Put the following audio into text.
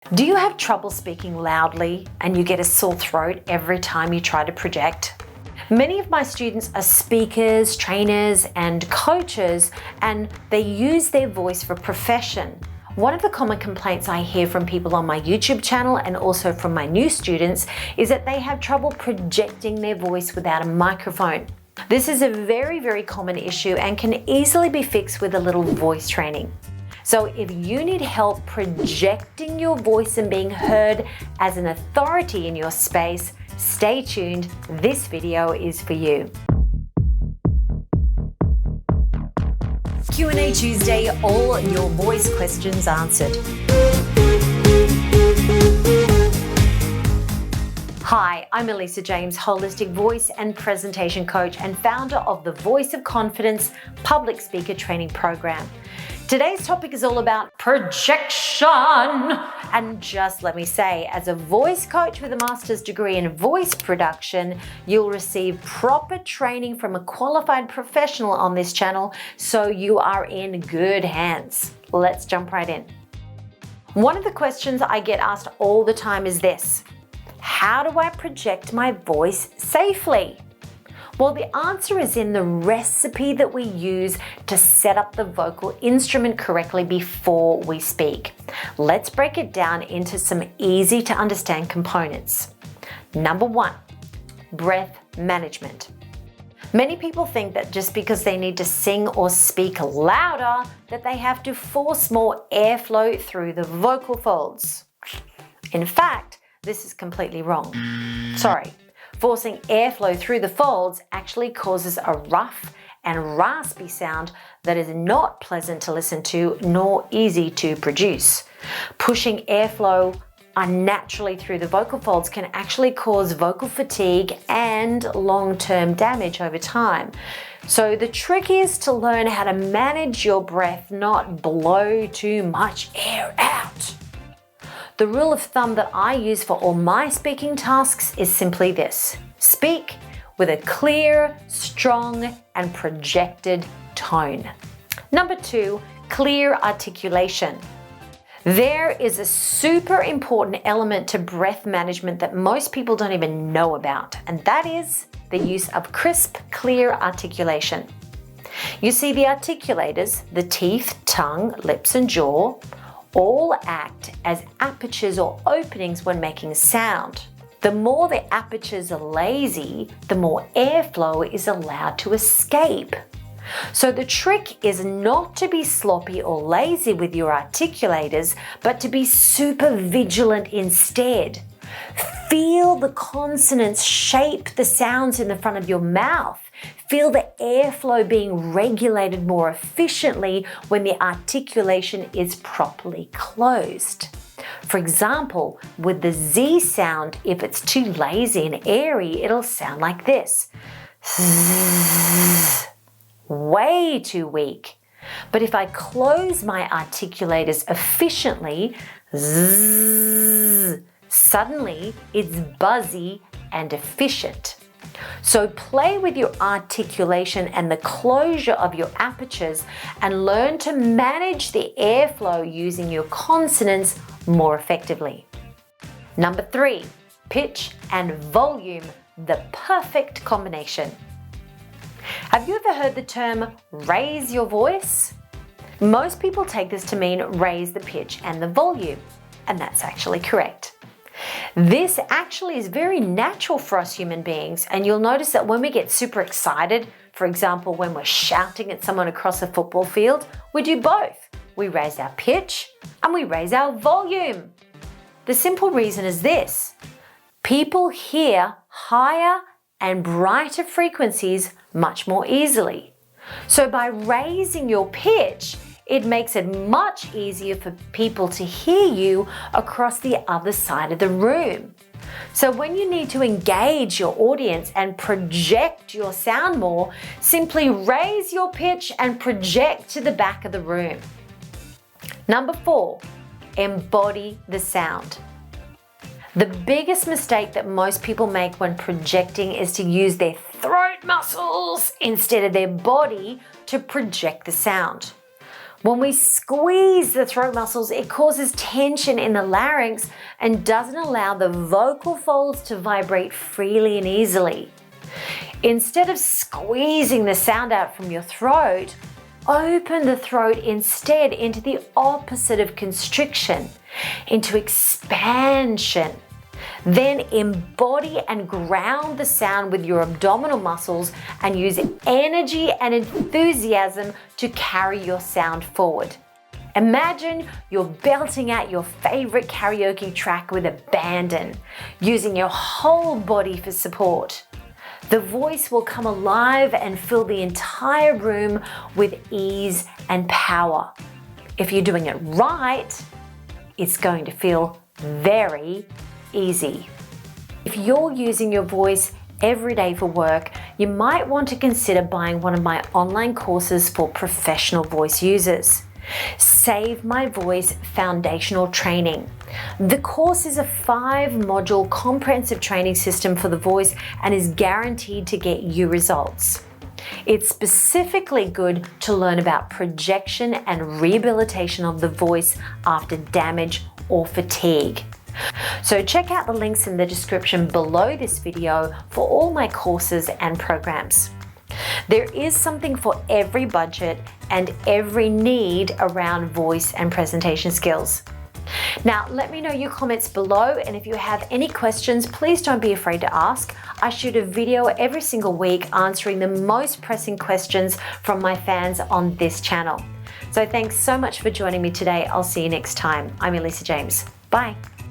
Do you have trouble speaking loudly and you get a sore throat every time you try to project? Many of my students are speakers, trainers, and coaches, and they use their voice for profession. One of the common complaints I hear from people on my YouTube channel and also from my new students is that they have trouble projecting their voice without a microphone. This is a very common issue and can easily be fixed with a little voice training. So if you need help projecting your voice and being heard as an authority in your space, stay tuned. This video is for you. Q&A Tuesday, all your voice questions answered. Hi, I'm Elisa James, holistic voice and presentation coach and founder of the Voice of Confidence public speaker training program. Today's topic is all about projection. And just let me say, as a voice coach with a master's degree in voice production, you'll receive proper training from a qualified professional on this channel, so you are in good hands. Let's jump right in. One of the questions I get asked all the time is this: how do I project my voice safely? Well, the answer is in the recipe that we use to set up the vocal instrument correctly before we speak. Let's break it down into some easy to understand components. Number one, breath management. Many people think that just because they need to sing or speak louder, that they have to force more airflow through the vocal folds. In fact, this is completely wrong. Sorry. Forcing airflow through the folds actually causes a rough and raspy sound that is not pleasant to listen to nor easy to produce. Pushing airflow unnaturally through the vocal folds can actually cause vocal fatigue and long-term damage over time. So the trick is to learn how to manage your breath, not blow too much air out. The rule of thumb that I use for all my speaking tasks is simply this: speak with a clear, strong, and projected tone. Number two, clear articulation. There is a super important element to breath management that most people don't even know about, and that is the use of crisp, clear articulation. You see, the articulators, the teeth, tongue, lips, and jaw, all act as apertures or openings when making sound. The more the apertures are lazy, the more airflow is allowed to escape. So the trick is not to be sloppy or lazy with your articulators, but to be super vigilant instead. Feel the consonants shape the sounds in the front of your mouth. Feel the airflow being regulated more efficiently when the articulation is properly closed. For example, with the Z sound, if it's too lazy and airy, it'll sound like this. Zzz, way too weak. But if I close my articulators efficiently, zzz, suddenly it's buzzy and efficient. So play with your articulation and the closure of your apertures and learn to manage the airflow using your consonants more effectively. Number three, pitch and volume, the perfect combination. Have you ever heard the term raise your voice? Most people take this to mean raise the pitch and the volume, and that's actually correct. This actually is very natural for us human beings, and you'll notice that when we get super excited, for example, when we're shouting at someone across a football field, we do both. We raise our pitch and we raise our volume. The simple reason is this: people hear higher and brighter frequencies much more easily. So by raising your pitch, it makes it much easier for people to hear you across the other side of the room. So when you need to engage your audience and project your sound more, simply raise your pitch and project to the back of the room. Number four, embody the sound. The biggest mistake that most people make when projecting is to use their throat muscles instead of their body to project the sound. When we squeeze the throat muscles, it causes tension in the larynx and doesn't allow the vocal folds to vibrate freely and easily. Instead of squeezing the sound out from your throat, open the throat instead into the opposite of constriction, into expansion. Then embody and ground the sound with your abdominal muscles and use energy and enthusiasm to carry your sound forward. Imagine you're belting out your favorite karaoke track with abandon, using your whole body for support. The voice will come alive and fill the entire room with ease and power. If you're doing it right, it's going to feel very easy. If you're using your voice every day for work, you might want to consider buying one of my online courses for professional voice users. Save My Voice Foundational Training. The course is a 5-module comprehensive training system for the voice and is guaranteed to get you results. It's specifically good to learn about projection and rehabilitation of the voice after damage or fatigue. So check out the links in the description below this video for all my courses and programs. There is something for every budget and every need around voice and presentation skills. Now, let me know your comments below, and if you have any questions, please don't be afraid to ask. I shoot a video every single week answering the most pressing questions from my fans on this channel. So thanks so much for joining me today. I'll see you next time. I'm Elysa James. Bye.